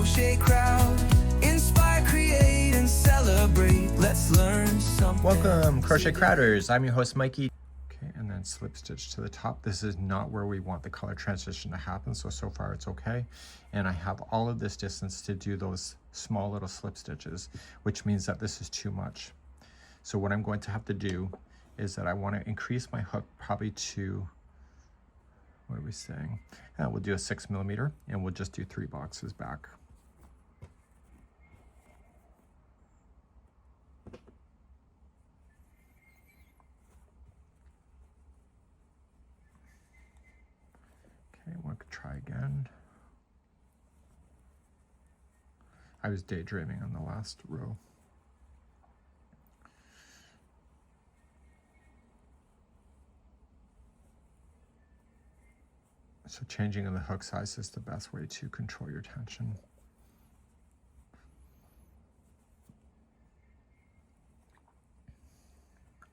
crochet crowd. Inspire, create, and celebrate. Let's learn something. Welcome, Crochet Crowders. I'm your host, Mikey. Okay, and then slip stitch to the top. This is not where we want the color transition to happen, so far it's okay. And I have all of this distance to do those small little slip stitches, which means that this is too much. So what I'm going to have to do is that I want to increase my hook probably to, what are we saying? We'll do a 6mm, and we'll just do 3 boxes back. Okay, we could try again. I was daydreaming on the last row. So changing in the hook size is the best way to control your tension.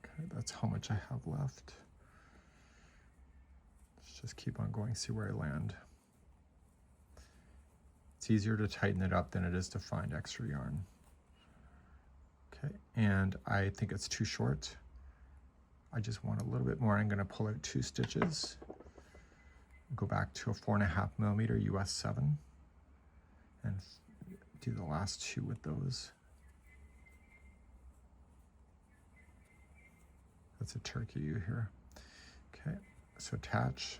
Okay, that's how much I have left. Let's just keep on going, see where I land. It's easier to tighten it up than it is to find extra yarn. Okay, and I think it's too short. I just want a little bit more. I'm going to pull out 2 stitches. Go back to a 4.5mm US 7 and do the last 2 with those. That's a turkey U here. Okay, so attach,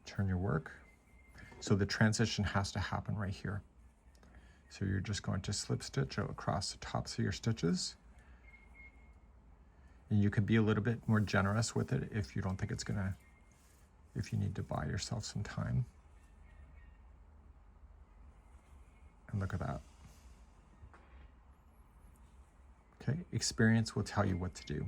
turn your work. So the transition has to happen right here. So you're just going to slip stitch out across the tops of your stitches. And you can be a little bit more generous with it if you don't think it's gonna, if you need to buy yourself some time. And look at that. Okay, experience will tell you what to do.